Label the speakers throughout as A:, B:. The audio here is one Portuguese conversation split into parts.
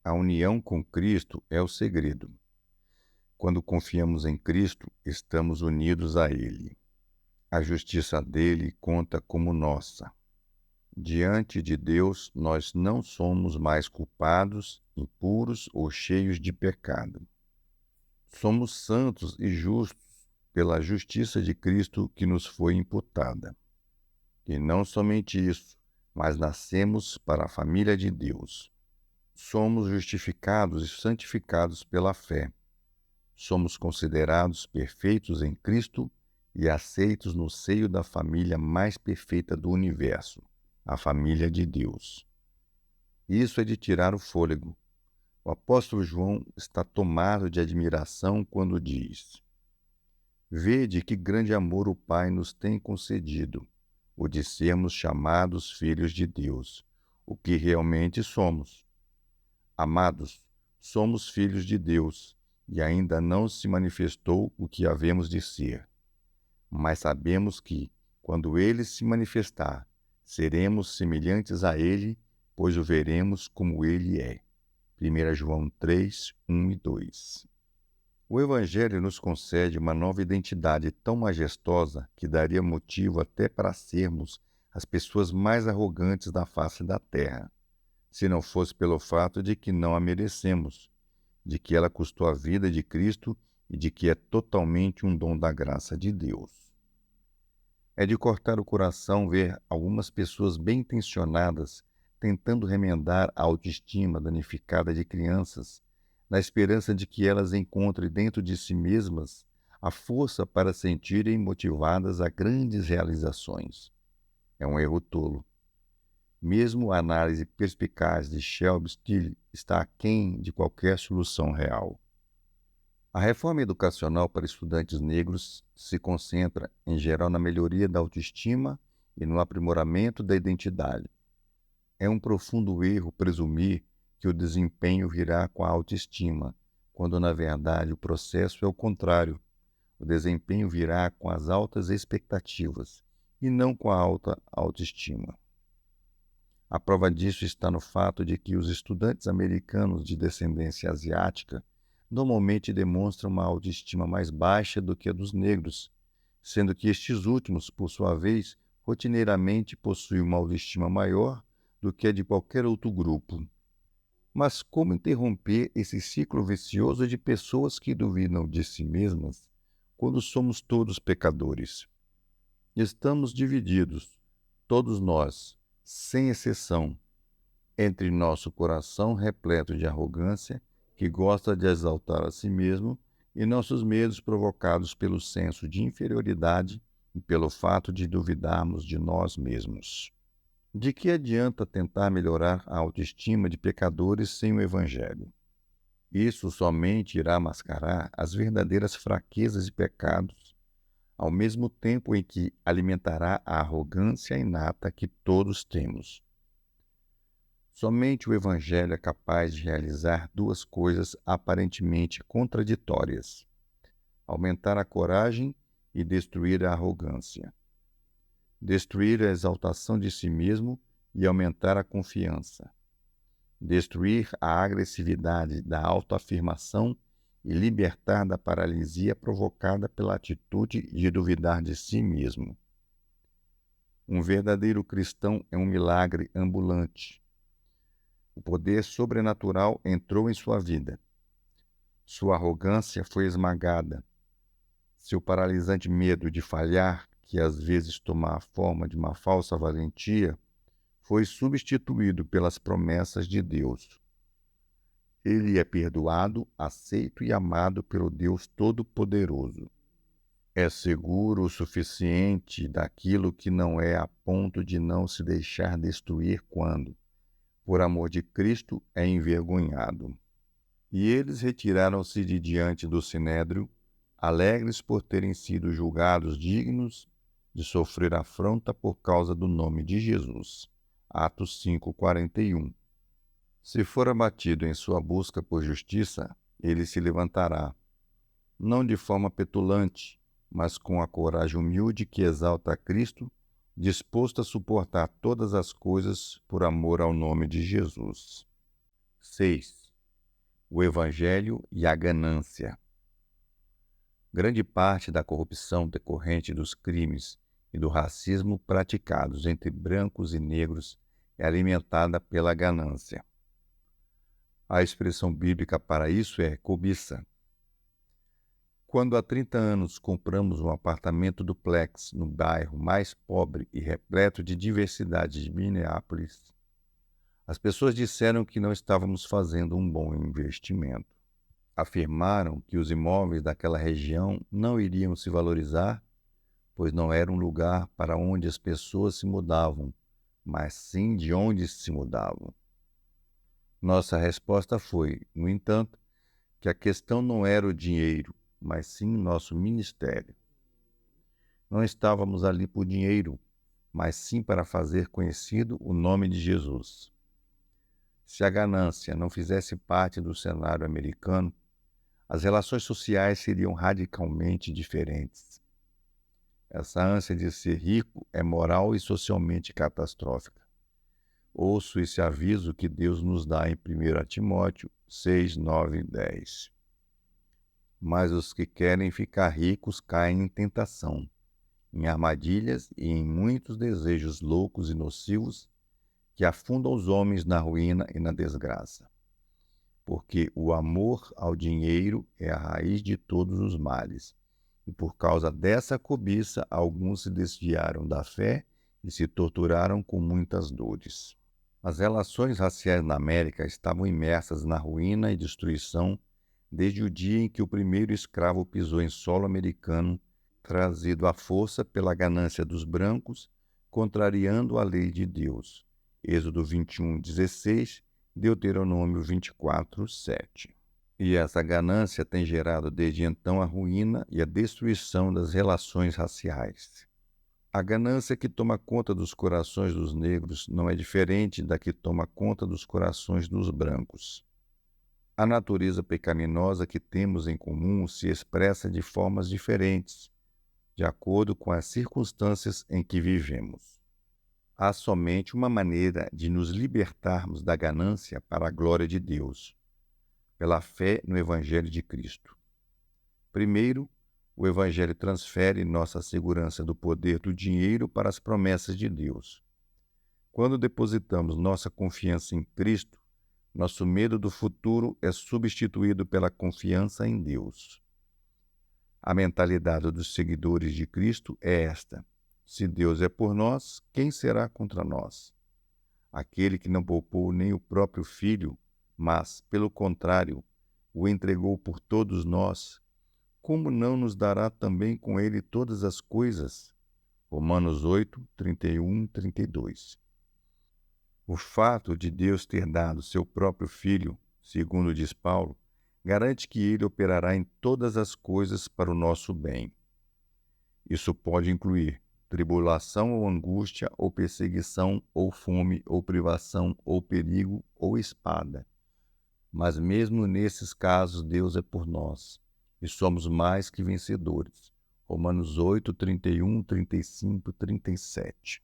A: A união com Cristo é o segredo. Quando confiamos em Cristo, estamos unidos a Ele. A justiça dele conta como nossa. Diante de Deus, nós não somos mais culpados, impuros ou cheios de pecado. Somos santos e justos pela justiça de Cristo que nos foi imputada. E não somente isso, mas nascemos para a família de Deus. Somos justificados e santificados pela fé. Somos considerados perfeitos em Cristo e aceitos no seio da família mais perfeita do universo, a família de Deus. Isso é de tirar o fôlego. O apóstolo João está tomado de admiração quando diz: Vede que grande amor o Pai nos tem concedido, o de sermos chamados filhos de Deus, o que realmente somos. Amados, somos filhos de Deus, e ainda não se manifestou o que havemos de ser. Mas sabemos que, quando Ele se manifestar, seremos semelhantes a Ele, pois o veremos como Ele é. 1 João 3, 1 e 2. O Evangelho nos concede uma nova identidade tão majestosa que daria motivo até para sermos as pessoas mais arrogantes da face da terra, se não fosse pelo fato de que não a merecemos, de que ela custou a vida de Cristo e de que é totalmente um dom da graça de Deus. É de cortar o coração ver algumas pessoas bem-intencionadas tentando remendar a autoestima danificada de crianças, na esperança de que elas encontrem dentro de si mesmas a força para sentirem motivadas a grandes realizações. É um erro tolo. Mesmo a análise perspicaz de Shelby Steele está aquém de qualquer solução real. A reforma educacional para estudantes negros se concentra, em geral, na melhoria da autoestima e no aprimoramento da identidade. É um profundo erro presumir que o desempenho virá com a autoestima, quando, na verdade, o processo é o contrário. O desempenho virá com as altas expectativas e não com a alta autoestima. A prova disso está no fato de que os estudantes americanos de descendência asiática normalmente demonstram uma autoestima mais baixa do que a dos negros, sendo que estes últimos, por sua vez, rotineiramente possuem uma autoestima maior do que a de qualquer outro grupo. Mas como interromper esse ciclo vicioso de pessoas que duvidam de si mesmas quando somos todos pecadores? Estamos divididos, todos nós, sem exceção, entre nosso coração repleto de arrogância, que gosta de exaltar a si mesmo, e nossos medos provocados pelo senso de inferioridade e pelo fato de duvidarmos de nós mesmos. De que adianta tentar melhorar a autoestima de pecadores sem o Evangelho? Isso somente irá mascarar as verdadeiras fraquezas e pecados, ao mesmo tempo em que alimentará a arrogância inata que todos temos. Somente o Evangelho é capaz de realizar duas coisas aparentemente contraditórias: aumentar a coragem e destruir a arrogância. Destruir a exaltação de si mesmo e aumentar a confiança. Destruir a agressividade da autoafirmação e libertar da paralisia provocada pela atitude de duvidar de si mesmo. Um verdadeiro cristão é um milagre ambulante. O poder sobrenatural entrou em sua vida. Sua arrogância foi esmagada. Seu paralisante medo de falhar, que às vezes toma a forma de uma falsa valentia, foi substituído pelas promessas de Deus. Ele é perdoado, aceito e amado pelo Deus Todo-Poderoso. É seguro o suficiente daquilo que não é a ponto de não se deixar destruir quando, por amor de Cristo, é envergonhado. E eles retiraram-se de diante do sinédrio, alegres por terem sido julgados dignos de sofrer afronta por causa do nome de Jesus. Atos 5:41. Se for abatido em sua busca por justiça, ele se levantará, não de forma petulante, mas com a coragem humilde que exalta a Cristo, disposto a suportar todas as coisas por amor ao nome de Jesus. 6. o Evangelho e a ganância. Grande parte da corrupção decorrente dos crimes e do racismo praticados entre brancos e negros é alimentada pela ganância. A expressão bíblica para isso é cobiça. Quando há 30 anos compramos um apartamento duplex no bairro mais pobre e repleto de diversidade de Minneapolis, as pessoas disseram que não estávamos fazendo um bom investimento. Afirmaram que os imóveis daquela região não iriam se valorizar, pois não era um lugar para onde as pessoas se mudavam, mas sim de onde se mudavam. Nossa resposta foi, no entanto, que a questão não era o dinheiro, mas sim nosso ministério. Não estávamos ali por dinheiro, mas sim para fazer conhecido o nome de Jesus. Se a ganância não fizesse parte do cenário americano, as relações sociais seriam radicalmente diferentes. Essa ânsia de ser rico é moral e socialmente catastrófica. Ouço esse aviso que Deus nos dá em 1 Timóteo 6, 9 e 10. Mas os que querem ficar ricos caem em tentação, em armadilhas e em muitos desejos loucos e nocivos que afundam os homens na ruína e na desgraça. Porque o amor ao dinheiro é a raiz de todos os males. E por causa dessa cobiça, alguns se desviaram da fé e se torturaram com muitas dores. As relações raciais na América estavam imersas na ruína e destruição desde o dia em que o primeiro escravo pisou em solo americano, trazido à força pela ganância dos brancos, contrariando a lei de Deus. Êxodo 21:16, Deuteronômio 24:7. E essa ganância tem gerado desde então a ruína e a destruição das relações raciais. A ganância que toma conta dos corações dos negros não é diferente da que toma conta dos corações dos brancos. A natureza pecaminosa que temos em comum se expressa de formas diferentes, de acordo com as circunstâncias em que vivemos. Há somente uma maneira de nos libertarmos da ganância para a glória de Deus, pela fé no Evangelho de Cristo. Primeiro, o Evangelho transfere nossa segurança do poder do dinheiro para as promessas de Deus. Quando depositamos nossa confiança em Cristo, nosso medo do futuro é substituído pela confiança em Deus. A mentalidade dos seguidores de Cristo é esta: se Deus é por nós, quem será contra nós? Aquele que não poupou nem o próprio Filho, mas, pelo contrário, o entregou por todos nós, como não nos dará também com ele todas as coisas? Romanos 8, 31, 32. O fato de Deus ter dado seu próprio Filho, segundo diz Paulo, garante que ele operará em todas as coisas para o nosso bem. Isso pode incluir tribulação ou angústia, ou perseguição, ou fome, ou privação, ou perigo, ou espada. Mas mesmo nesses casos, Deus é por nós, e somos mais que vencedores. Romanos 8, 31, 35, 37.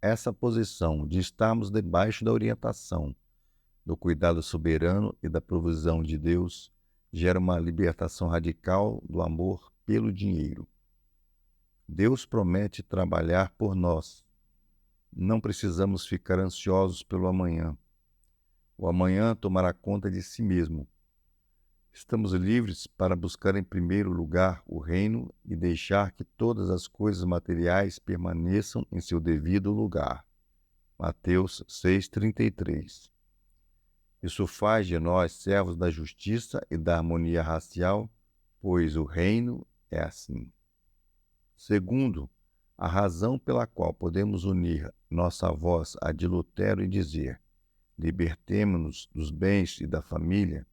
A: Essa posição de estarmos debaixo da orientação, do cuidado soberano e da provisão de Deus gera uma libertação radical do amor pelo dinheiro. Deus promete trabalhar por nós. Não precisamos ficar ansiosos pelo amanhã. O amanhã tomará conta de si mesmo. Estamos livres para buscar em primeiro lugar o reino e deixar que todas as coisas materiais permaneçam em seu devido lugar. Mateus 6,33. Isso faz de nós servos da justiça e da harmonia racial, pois o reino é assim. Segundo, a razão pela qual podemos unir nossa voz à de Lutero e dizer: libertemo-nos dos bens e da família,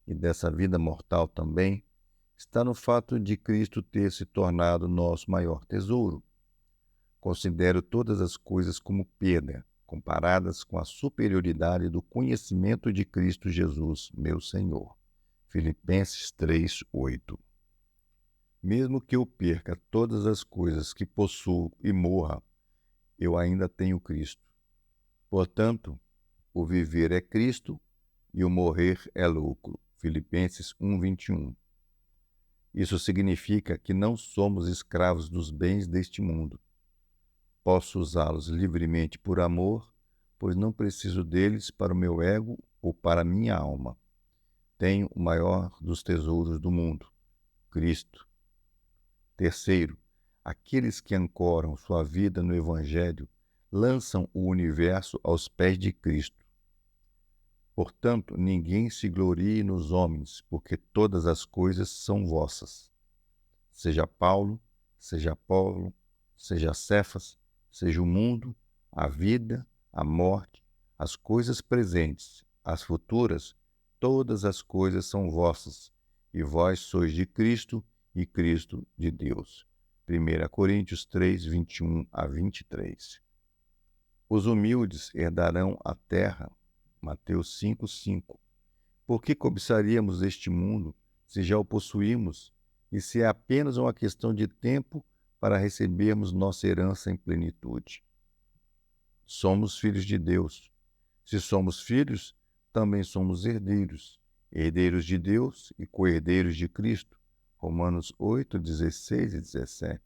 A: e dessa vida mortal também, está no fato de Cristo ter se tornado nosso maior tesouro. Considero todas as coisas como perda, comparadas com a superioridade do conhecimento de Cristo Jesus, meu Senhor. Filipenses 3:8. Mesmo que eu perca todas as coisas que possuo e morra, eu ainda tenho Cristo. Portanto, o viver é Cristo e o morrer é lucro. Filipenses 1:21. Isso significa que não somos escravos dos bens deste mundo. Posso usá-los livremente por amor, pois não preciso deles para o meu ego ou para a minha alma. Tenho o maior dos tesouros do mundo, Cristo. Terceiro, aqueles que ancoram sua vida no Evangelho lançam o universo aos pés de Cristo. Portanto, ninguém se glorie nos homens, porque todas as coisas são vossas. Seja Paulo, seja Apolo, seja Cefas, seja o mundo, a vida, a morte, as coisas presentes, as futuras, todas as coisas são vossas, e vós sois de Cristo e Cristo de Deus. 1 Coríntios 3, 21-23. Os humildes herdarão a terra. Mateus 5:5. Por que cobiçaríamos este mundo, se já o possuímos, e se é apenas uma questão de tempo para recebermos nossa herança em plenitude? Somos filhos de Deus. Se somos filhos, também somos herdeiros, herdeiros de Deus e co-herdeiros de Cristo. Romanos 8, 16 e 17.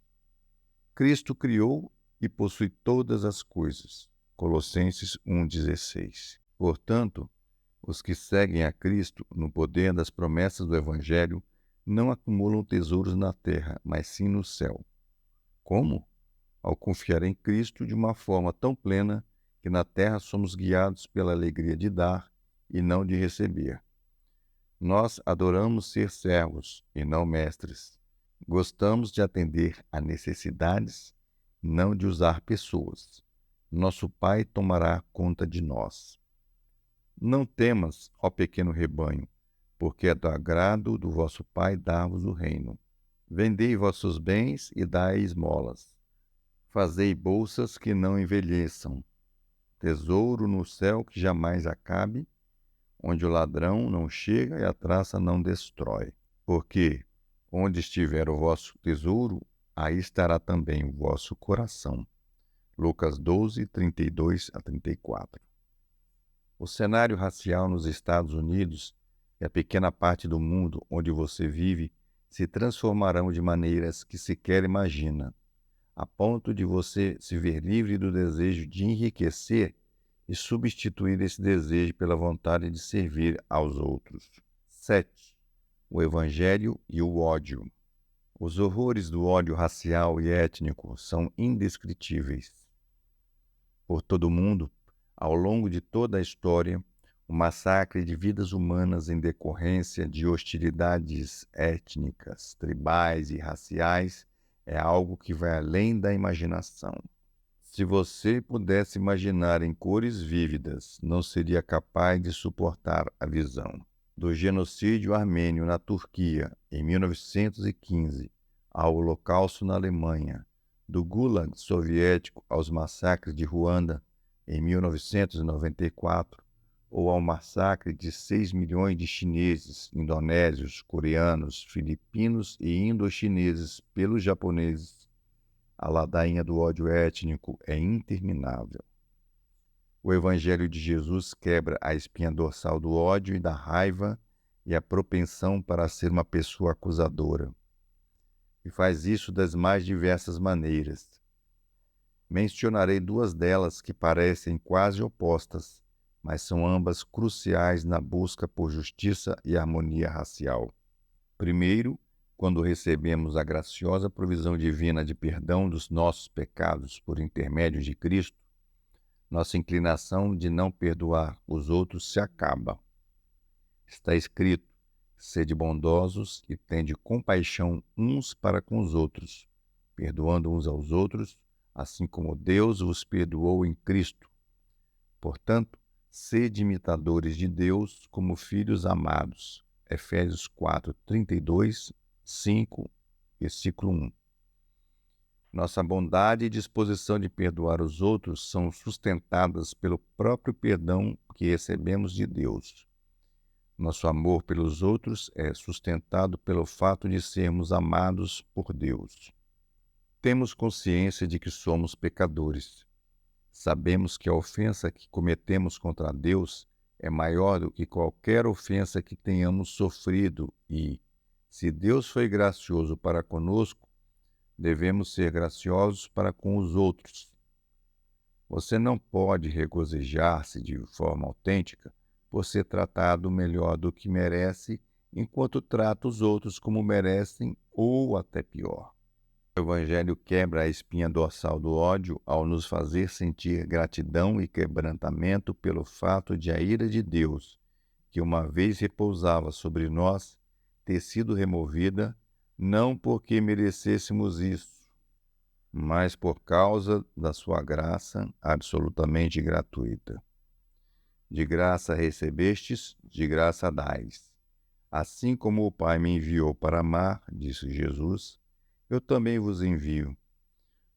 A: Cristo criou e possui todas as coisas. Colossenses 1,16. Portanto, os que seguem a Cristo no poder das promessas do Evangelho não acumulam tesouros na terra, mas sim no céu. Como? Ao confiar em Cristo de uma forma tão plena que na terra somos guiados pela alegria de dar e não de receber. Nós adoramos ser servos e não mestres. Gostamos de atender a necessidades, não de usar pessoas. Nosso Pai tomará conta de nós. Não temas, ó pequeno rebanho, porque é do agrado do vosso Pai dar-vos o reino. Vendei vossos bens e dai esmolas. Fazei bolsas que não envelheçam, tesouro no céu que jamais acabe, onde o ladrão não chega e a traça não destrói. Porque onde estiver o vosso tesouro, aí estará também o vosso coração. Lucas 12, 32-34. O cenário racial nos Estados Unidos e a pequena parte do mundo onde você vive se transformarão de maneiras que sequer imagina, a ponto de você se ver livre do desejo de enriquecer e substituir esse desejo pela vontade de servir aos outros. 7. O Evangelho e o ódio. Os horrores do ódio racial e étnico são indescritíveis. Por todo o mundo, ao longo de toda a história, o massacre de vidas humanas em decorrência de hostilidades étnicas, tribais e raciais é algo que vai além da imaginação. Se você pudesse imaginar em cores vívidas, não seria capaz de suportar a visão. Do genocídio armênio na Turquia, em 1915, ao Holocausto na Alemanha, do Gulag soviético aos massacres de Ruanda, em 1994, ou ao massacre de 6 milhões de chineses, indonésios, coreanos, filipinos e indochineses pelos japoneses, a ladainha do ódio étnico é interminável. O Evangelho de Jesus quebra a espinha dorsal do ódio e da raiva e a propensão para ser uma pessoa acusadora. E faz isso das mais diversas maneiras. Mencionarei duas delas que parecem quase opostas, mas são ambas cruciais na busca por justiça e harmonia racial. Primeiro, quando recebemos a graciosa provisão divina de perdão dos nossos pecados por intermédio de Cristo, nossa inclinação de não perdoar os outros se acaba. Está escrito: sede bondosos e tende compaixão uns para com os outros, perdoando uns aos outros, assim como Deus vos perdoou em Cristo. Portanto, sede imitadores de Deus como filhos amados. Efésios 4, 32, 5, versículo 1. Nossa bondade e disposição de perdoar os outros são sustentadas pelo próprio perdão que recebemos de Deus. Nosso amor pelos outros é sustentado pelo fato de sermos amados por Deus. Temos consciência de que somos pecadores. Sabemos que a ofensa que cometemos contra Deus é maior do que qualquer ofensa que tenhamos sofrido e, se Deus foi gracioso para conosco, devemos ser graciosos para com os outros. Você não pode regozijar-se de forma autêntica por ser tratado melhor do que merece, enquanto trata os outros como merecem ou até pior. O Evangelho quebra a espinha dorsal do ódio ao nos fazer sentir gratidão e quebrantamento pelo fato de a ira de Deus, que uma vez repousava sobre nós, ter sido removida, não porque merecêssemos isso, mas por causa da sua graça absolutamente gratuita. De graça recebestes, de graça dais. Assim como o Pai me enviou para amar, disse Jesus, eu também vos envio.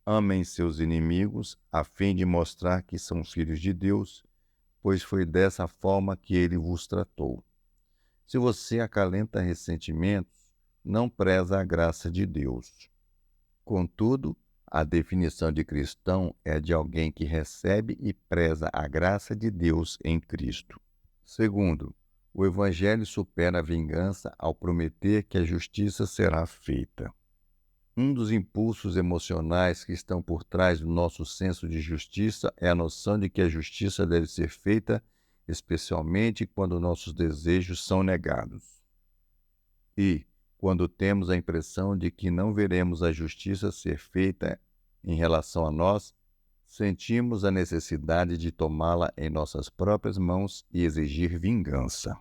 A: Amem seus inimigos, a fim de mostrar que são filhos de Deus, pois foi dessa forma que ele vos tratou. Se você acalenta ressentimentos, não preza a graça de Deus. Contudo, a definição de cristão é de alguém que recebe e preza a graça de Deus em Cristo. Segundo, o Evangelho supera a vingança ao prometer que a justiça será feita. Um dos impulsos emocionais que estão por trás do nosso senso de justiça é a noção de que a justiça deve ser feita, especialmente quando nossos desejos são negados. E, quando temos a impressão de que não veremos a justiça ser feita em relação a nós, sentimos a necessidade de tomá-la em nossas próprias mãos e exigir vingança.